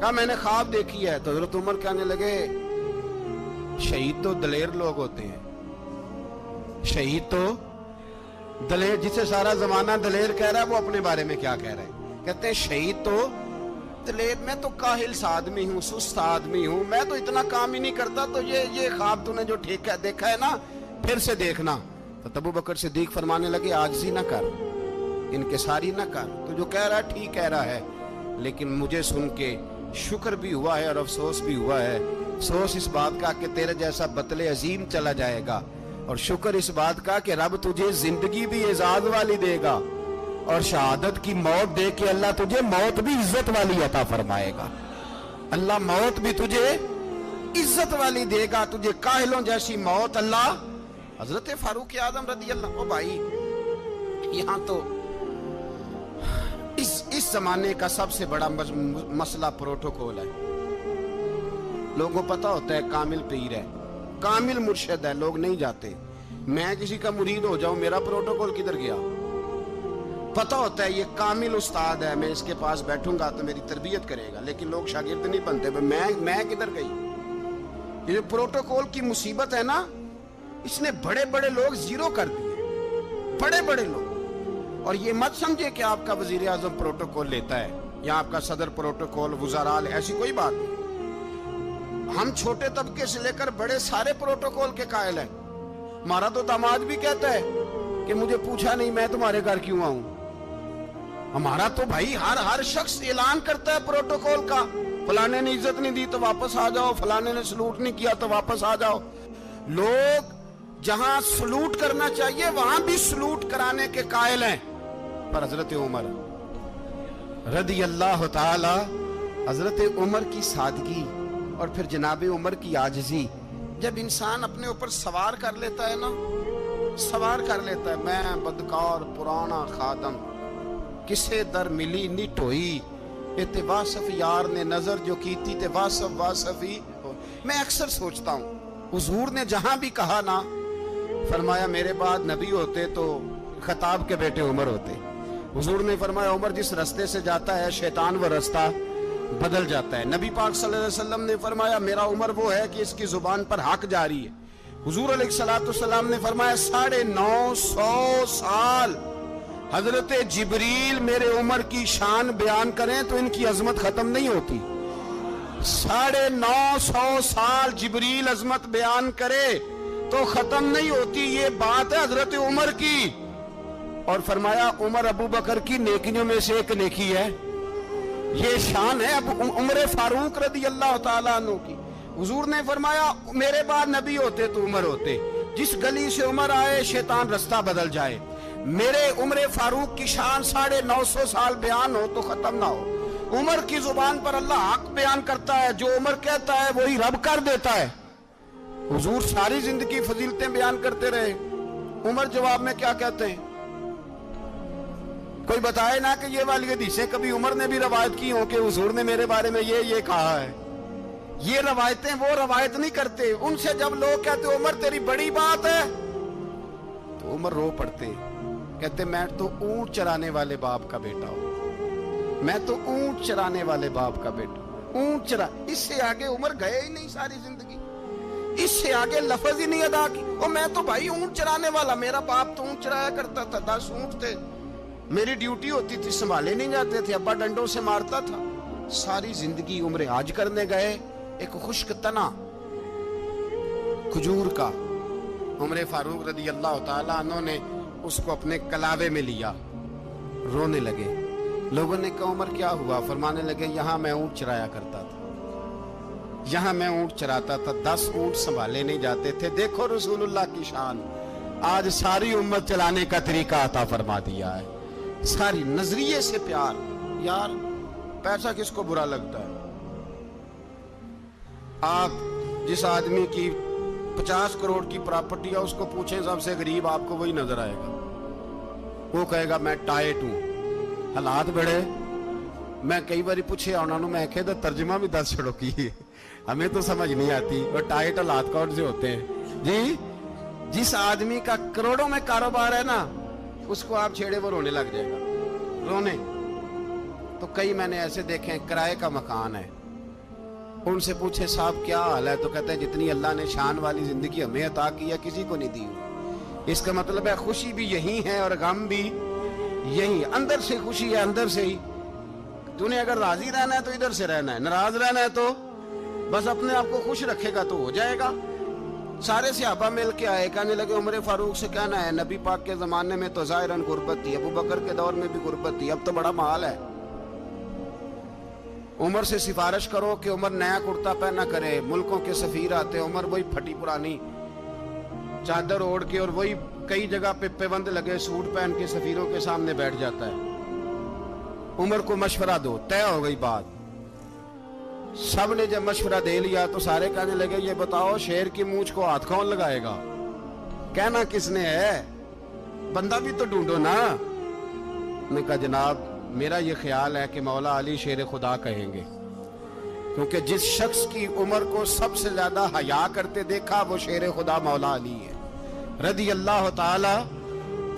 کہا میں نے خواب دیکھی ہے. تو حضرت عمر کہنے لگے شہید تو دلیر لوگ ہوتے ہیں, شہید تو دلیر, جسے سارا زمانہ دلیر کہہ رہا ہے وہ اپنے بارے میں کیا کہہ رہا ہے؟ کہتے ہیں شہید تو دلیر, میں تو کاہل سا آدمی ہوں, سست آدمی ہوں, میں تو اتنا کام ہی نہیں کرتا. تو یہ خواب تو نے جو دیکھا ہے نا, پھر سے دیکھنا. تو ابو بکر صدیق فرمانے لگے عاجزی نہ کر, انکساری نہ کر, تو جو کہہ رہا ہے ٹھیک کہہ رہا ہے, لیکن مجھے سن کے شکر بھی ہوا ہے اور افسوس بھی ہوا ہے. افسوس اس بات کا کہ تیرے جیسا بطل عظیم چلا جائے گا, اور شکر اس بات کا کہ رب تجھے زندگی بھی اعزاز والی دے گا, اور شہادت کی موت دے کے اللہ تجھے موت بھی عزت والی عطا فرمائے گا. اللہ موت بھی تجھے عزت والی دے گا, تجھے کاہلوں جیسی موت اللہ. حضرت فاروق اعظم رضی اللہ عنہ, بھائی یہاں تو اس زمانے کا سب سے بڑا مسئلہ پروٹوکول ہے. لوگوں کو پتا ہوتا ہے کامل پیر ہے, کامل مرشد ہے, لوگ نہیں جاتے. میں کسی کا مرید ہو جاؤں, میرا پروٹوکول کدھر گیا؟ پتا ہوتا ہے یہ کامل استاد ہے, میں اس کے پاس بیٹھوں گا تو میری تربیت کرے گا, لیکن لوگ شاگرد نہیں بنتے. میں کدھر گئی؟ یہ جو پروٹوکول کی مصیبت ہے نا, اس نے بڑے بڑے لوگ زیرو کر دیے, بڑے بڑے لوگ. اور یہ مت سمجھے کہ آپ کا وزیر اعظم پروٹوکول لیتا ہے یا آپ کا صدر پروٹوکول, وزراء, ایسی کوئی بات نہیں. ہم چھوٹے طبقے سے لے کر بڑے سارے پروٹوکول کے قائل ہیں. ہمارا تو داماد بھی کہتا ہے کہ مجھے پوچھا نہیں میں تمہارے گھر کیوں آؤں. ہمارا تو بھائی ہر شخص اعلان کرتا ہے پروٹوکول کا, فلانے نے عزت نہیں دی تو واپس آ جاؤ, فلانے نے سلوٹ نہیں کیا تو واپس آ جاؤ. لوگ جہاں سلوٹ کرنا چاہیے وہاں بھی سلوٹ کرانے کے قائل ہیں. پر حضرت عمر رضی اللہ تعالی, حضرت عمر کی سادگی اور پھر جناب عمر کی عاجزی, جب انسان اپنے اوپر سوار کر لیتا ہے نا, سوار کر لیتا ہے, میں بدکار پرانا خادم, کسے در ملی نی ٹوئی, تے واصف یار نے نظر جو کی تھی تے واصف ہی. میں اکثر سوچتا ہوں حضور نے جہاں بھی کہا نا, فرمایا میرے بعد نبی ہوتے تو خطاب کے بیٹے عمر ہوتے. حضور نے فرمایا عمر جس رستے سے جاتا ہے شیطان وہ رستہ بدل جاتا ہے. نبی پاک صلی اللہ علیہ وسلم نے فرمایا میرا عمر وہ ہے کہ اس کی زبان پر حق جاری ہے. حضور علیہ السلام نے فرمایا 950 سال حضرت جبریل میرے عمر کی شان بیان کریں تو ان کی عظمت ختم نہیں ہوتی. 950 سال جبریل عظمت بیان کرے تو ختم نہیں ہوتی. یہ بات ہے حضرت عمر کی. اور فرمایا عمر ابو بکر کی نیکیوں میں سے ایک نیکی ہے, یہ شان ہے عمر فاروق رضی اللہ تعالیٰ عنہ کی. حضور نے فرمایا میرے بعد نبی ہوتے تو عمر ہوتے, جس گلی سے عمر آئے شیطان رستہ بدل جائے. میرے عمر فاروق کی شان 950 سال بیان ہو تو ختم نہ ہو. عمر کی زبان پر اللہ حق بیان کرتا ہے, جو عمر کہتا ہے وہی رب کر دیتا ہے. حضور ساری زندگی فضیلتیں بیان کرتے رہے, عمر جواب میں کیا کہتے ہیں؟ کوئی بتائے نا کہ یہ والی حدیثیں کبھی عمر نے بھی روایت کی ہوں کہ حضور نے میرے بارے میں یہ کہا ہے. یہ روایتیں وہ روایت نہیں کرتے. ان سے جب لوگ کہتے عمر تیری بڑی بات ہے تو عمر رو پڑتے, کہتے میں تو اونٹ چرانے والے باپ کا بیٹا ہوں, میں تو اونٹ چرانے والے باپ کا بیٹا. اونٹ چرا, اس سے آگے عمر گئے ہی نہیں ساری زندگی, اس سے آگے لفظ ہی نہیں ادا کی. اور میں تو بھائی اونٹ چرانے والا, میرا باپ تو اونٹ چرایا کرتا تھا, 10 اونٹ تھے, میری ڈیوٹی ہوتی تھی, سنبھالے نہیں جاتے تھے, ابا ڈنڈوں سے مارتا تھا. ساری زندگی عمر حج کرنے گئے, ایک خشک تنا کھجور کا عمر فاروق رضی اللہ تعالیٰ عنہ نے اس کو اپنے کلاوے میں لیا, رونے لگے. لوگوں نے کہا عمر کیا ہوا؟ فرمانے لگے یہاں میں اونٹ چرایا کرتا تھا, یہاں میں اونٹ چراتا تھا, 10 اونٹ سنبھالے نہیں جاتے تھے. دیکھو رسول اللہ کی شان, آج ساری امت چلانے کا طریقہ عطا فرما دیا ہے. ساری نظریے سے پیار. یار پیسہ کس کو برا لگتا ہے؟ آپ جس آدمی کی 50 کروڑ کی پراپرٹی ہے اس کو پوچھیں سب سے غریب, آپ کو وہی نظر آئے گا. وہ کہے گا میں ٹائٹ ہوں. حالات بڑے, میں کئی باری پوچھے انہوں نے, میں کہتا ترجمہ بھی 10 چھڑوں کی, ہمیں تو سمجھ نہیں آتی. اور ٹائٹ حالات کون سے ہوتے ہیں جی؟ جس آدمی کا کروڑوں میں کاروبار ہے نا, اس کو آپ چھیڑے وہ رونے لگ جائے گا, رونے. تو کئی میں نے ایسے دیکھے کرائے کا مکان ہے, ان سے پوچھے صاحب کیا حال ہے، تو کہتے ہیں جتنی اللہ نے شان والی زندگی ہمیں عطا کی ہے کسی کو نہیں دی ہوئی۔ اس کا مطلب ہے خوشی بھی یہی ہے اور غم بھی یہی، اندر سے خوشی ہے، اندر سے ہی۔ تو نے اگر راضی رہنا ہے تو ادھر سے رہنا ہے، ناراض رہنا ہے تو بس اپنے آپ کو خوش رکھے گا تو ہو جائے گا۔ سارے صحابہ مل کے آئے، کہنے لگے عمر فاروق سے کہنا ہے نبی پاک کے زمانے میں تو ظاہراً غربت تھی، ابو بکر کے دور میں بھی غربت تھی، اب تو بڑا مال ہے، عمر سے سفارش کرو کہ عمر نیا کرتا پہنا کرے۔ ملکوں کے سفیر آتے، عمر وہی پھٹی پرانی چادر اوڑھ کے اور وہی کئی جگہ پہ پیوند لگے سوٹ پہن کے سفیروں کے سامنے بیٹھ جاتا ہے۔ عمر کو مشورہ دو، طے ہو گئی بات۔ سب نے جب مشورہ دے لیا تو سارے کہنے لگے یہ بتاؤ شیر کی مونچھ کو ہاتھ کون لگائے گا، کہنا کس نے ہے، بندہ بھی تو ڈھونڈو نا۔ نے کہا جناب میرا یہ خیال ہے کہ مولا علی شیر خدا کہیں گے، کیونکہ جس شخص کی عمر کو سب سے زیادہ حیا کرتے دیکھا وہ شیر خدا مولا علی ہے، رضی اللہ تعالی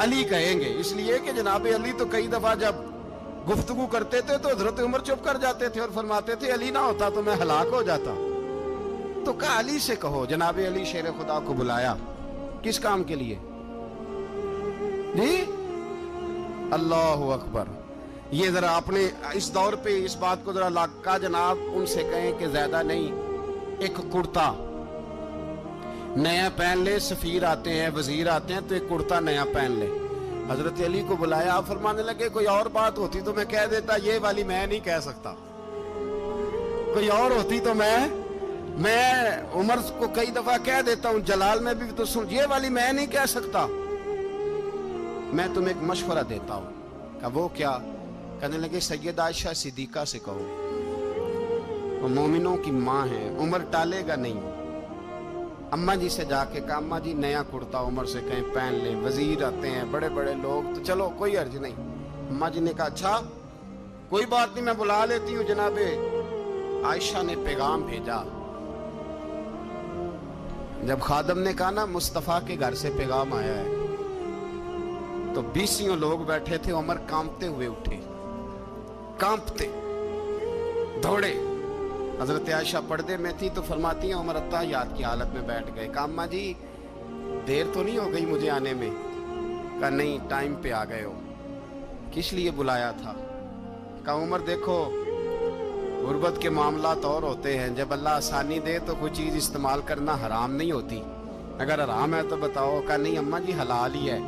علی کہیں گے، اس لیے کہ جناب علی تو کئی دفعہ جب گفتگو کرتے تھے تو حضرت عمر چپ کر جاتے تھے اور فرماتے تھے علی نہ ہوتا تو میں ہلاک ہو جاتا، تو کہا علی سے کہو۔ جناب علی شیر خدا کو بلایا، کس کام کے لیے جی؟ اللہ اکبر۔ یہ ذرا اپنے اس دور پہ اس بات کو ذرا لاکا جناب ان سے کہیں کہ زیادہ نہیں، ایک کرتا نیا پہن لے، سفیر آتے ہیں وزیر آتے ہیں تو ایک کرتا نیا پہن لے۔ حضرت علی کو بلایا، آپ فرمانے لگے کوئی اور بات ہوتی تو میں کہہ دیتا، یہ والی میں نہیں کہہ سکتا، کوئی اور ہوتی تو میں عمر کو کئی دفعہ کہہ دیتا ہوں، جلال میں بھی تو سن، یہ والی میں نہیں کہہ سکتا، میں تمہیں ایک مشورہ دیتا ہوں۔ کہ وہ کیا؟ کہنے لگے سید عائشہ صدیقہ سے کہو، وہ مومنوں کی ماں ہے، عمر ٹالے گا نہیں۔ اماں جی سے جا کے کہا اماں جی نیا کرتا عمر سے کہیں پہن لیں، وزیر آتے ہیں بڑے بڑے لوگ تو چلو کوئی عرض نہیں۔ اماں جی نے کہا اچھا کوئی بات نہیں میں بلا لیتی ہوں۔ جناب عائشہ نے پیغام بھیجا، جب خادم نے کہا نا مصطفیٰ کے گھر سے پیغام آیا ہے تو 20 لوگ بیٹھے تھے، عمر کانپتے ہوئے اٹھے، کانپتے دوڑے۔ حضرت عائشہ پردے میں تھی تو فرماتی ہیں عمر اتحیات کی حالت میں بیٹھ گئے۔ کہا اماں جی دیر تو نہیں ہو گئی مجھے آنے میں؟ کہا نہیں ٹائم پہ آ گئے ہو، کس لیے بلایا تھا؟ کہا عمر دیکھو غربت کے معاملات اور ہوتے ہیں، جب اللہ آسانی دے تو کوئی چیز استعمال کرنا حرام نہیں ہوتی، اگر حرام ہے تو بتاؤ۔ کہا نہیں اماں جی حلال ہی ہے۔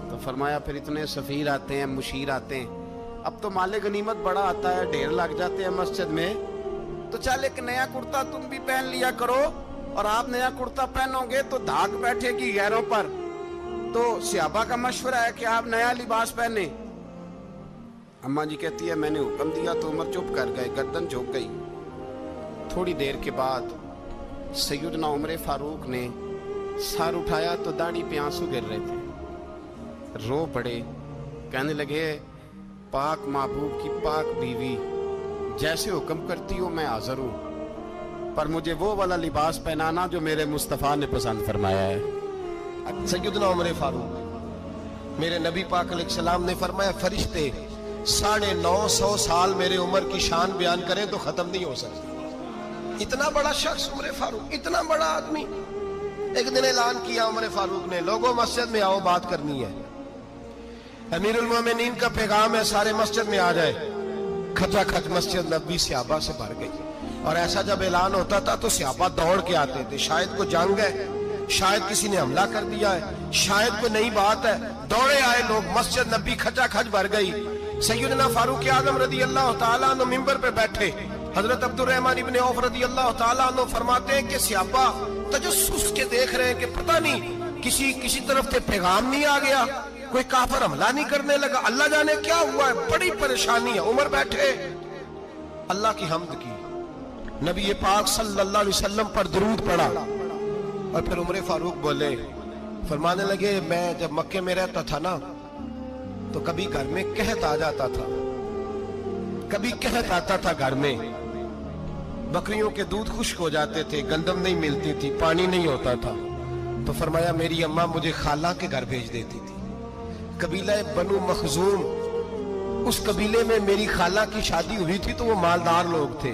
تو فرمایا پھر اتنے سفیر آتے ہیں مشیر آتے ہیں، اب تو مال غنیمت بڑا آتا ہے، ڈھیر لگ جاتے ہیں مسجد میں، تو چل ایک نیا کرتا تم بھی پہن لیا کرو، اور آپ نیا کرتا پہنو گے تو دھاگ بیٹھے گی غیروں پر، تو صحابہ کا مشورہ ہے کہ آپ نیا لباس پہنے۔ اماں جی کہتی ہے میں نے حکم دیا تو عمر چپ کر گئے، گردن جھک گئی۔ تھوڑی دیر کے بعد سیدنا عمر فاروق نے سر اٹھایا تو داڑھی پہ آنسو گر رہے تھے، رو پڑے، کہنے لگے پاک محبوب کی پاک بیوی جیسے حکم کرتی ہو میں حاضر ہوں، پر مجھے وہ والا لباس پہنانا جو میرے مصطفیٰ نے پسند فرمایا ہے۔ سیدنا عمر فاروق، میرے نبی پاک علیہ السلام نے فرمایا فرشتے 950 سال میرے عمر کی شان بیان کریں تو ختم نہیں ہو سکتی۔ اتنا بڑا شخص عمر فاروق، اتنا بڑا آدمی۔ ایک دن اعلان کیا عمر فاروق نے لوگوں مسجد میں آؤ بات کرنی ہے، امیر المومنین کا پیغام ہے سارے مسجد میں آ جائے۔ کھچا کھچ مسجد نبوی صحابہ سے بھر گئی، اور ایسا جب اعلان ہوتا تھا تو صحابہ دوڑ کے آتے تھے، شاید کو جنگ ہے، شاید کسی نے حملہ کر دیا ہے، شاید کوئی نئی بات ہے، دوڑے آئے لوگ، مسجد نبی کھچا کھچ بھر گئی۔ سیدنا فاروق اعظم رضی اللہ تعالیٰ عنہ منبر پہ بیٹھے، حضرت عبد الرحمن ابن عوف رضی اللہ تعالیٰ عنہ فرماتے ہیں کہ صحابہ تجسس کے دیکھ رہے ہیں کہ پتہ نہیں کسی طرف سے پیغام نہیں آ گیا، کوئی کافر حملہ نہیں کرنے لگا، اللہ جانے کیا ہوا ہے، بڑی پریشانی ہے۔ عمر بیٹھے اللہ کی حمد کی، نبی پاک صلی اللہ علیہ وسلم پر درود پڑھا، اور پھر عمر فاروق بولے، فرمانے لگے میں جب مکے میں رہتا تھا نا تو کبھی گھر میں قحط آ جاتا تھا، کبھی قحط آتا تھا گھر میں، بکریوں کے دودھ خشک ہو جاتے تھے، گندم نہیں ملتی تھی، پانی نہیں ہوتا تھا، تو فرمایا میری اماں مجھے خالہ کے گھر بھیج دیتی تھی۔ قبیلہ بنو مخزوم، اس قبیلے میں میری خالہ کی شادی ہوئی تھی تو وہ مالدار لوگ تھے،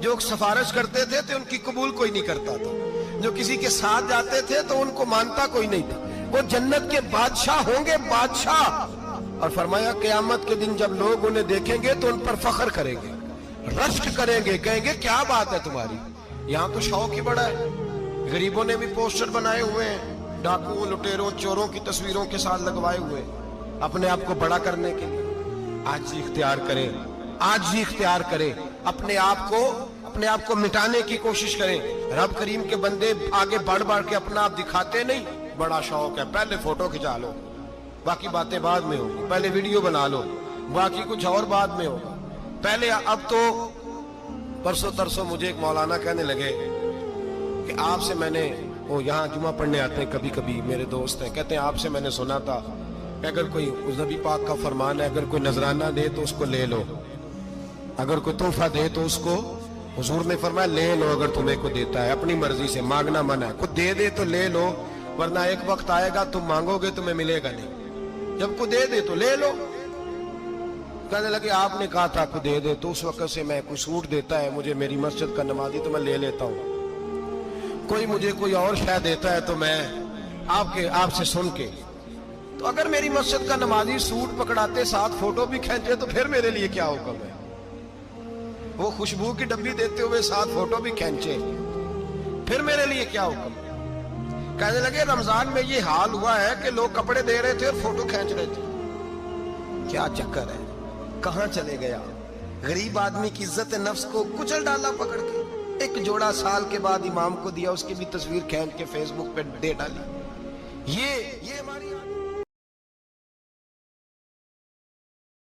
جو سفارش کرتے تھے تو ان کی قبول کوئی نہیں کرتا تھا، جو کسی کے ساتھ جاتے تھے تو ان کو مانتا کوئی نہیں تھا. وہ جنت کے بادشاہ ہوں گے، بادشاہ. اور فرمایا قیامت کے دن جب لوگ انہیں دیکھیں گے تو ان پر فخر کریں گے، رشک کریں گے، کہیں گے کیا بات ہے تمہاری. یہاں تو شوق ہی بڑا ہے. غریبوں نے بھی پوسٹر بنائے ہوئے ہیں، ڈاکوؤں، لٹیروں، چوروں کی تصویروں کے ساتھ لگوائے ہوئے اپنے آپ کو بڑا کرنے کے لیے. عاجزی اختیار کریں، عاجزی اختیار کریں، اپنے آپ کو مٹانے کی کوشش کریں. رب کریم کے بندے آگے بڑھ کے اپنا آپ دکھاتے نہیں. بڑا شوق ہے، پہلے فوٹو کھچا لو، باقی باتیں بعد میں ہوگی. پہلے ویڈیو بنا لو، باقی کچھ اور بعد میں ہوگا. پہلے اب تو پرسوں ترسوں مجھے ایک مولانا کہنے لگے کہ آپ سے میں نے، وہ یہاں جمعہ پڑھنے آتے ہیں کبھی کبھی، میرے دوست ہیں، کہتے ہیں آپ سے میں نے سنا تھا کہ اگر کوئی نبی پاک کا فرمان ہے، اگر کوئی نذرانہ دے تو اس کو لے لو، اگر کوئی تحفہ دے تو اس کو، حضور نے فرمایا لے لو اگر تمہیں کو دیتا ہے، اپنی مرضی سے، مانگنا منع ہے. کو دے تو لے لو، ورنہ ایک وقت آئے گا تم مانگو گے تمہیں ملے گا نہیں. جب کو دے تو لے لو. کہنے لگے آپ نے کہا تھا کو دے تو اس وقت سے میں، کوئی سوٹ دیتا ہے مجھے میری مسجد کا نمازی تو میں لے لیتا ہوں، کوئی مجھے کوئی اور شے دیتا ہے تو میں آپ سے سن کے. تو اگر میری مسجد کا نمازی سوٹ پکڑاتے ساتھ فوٹو بھی کھینچے تو پھر میرے لیے کیا حکم ہے؟ وہ خوشبو کی ڈبی دیتے ہوئے ساتھ فوٹو بھی کھینچے، پھر میرے لیے کیا حکم ہے؟ کہنے لگے رمضان میں یہ حال ہوا ہے کہ لوگ کپڑے دے رہے تھے اور فوٹو کھینچ رہے تھے. کیا چکر ہے، کہاں چلے گیا؟ غریب آدمی کی عزت نفس کو کچل ڈالا پکڑ کے. ایک جوڑا سال کے بعد امام کو دیا، اس کی بھی تصویر کھینچ کے فیس بک پہ دے ڈالی. یہ ہماری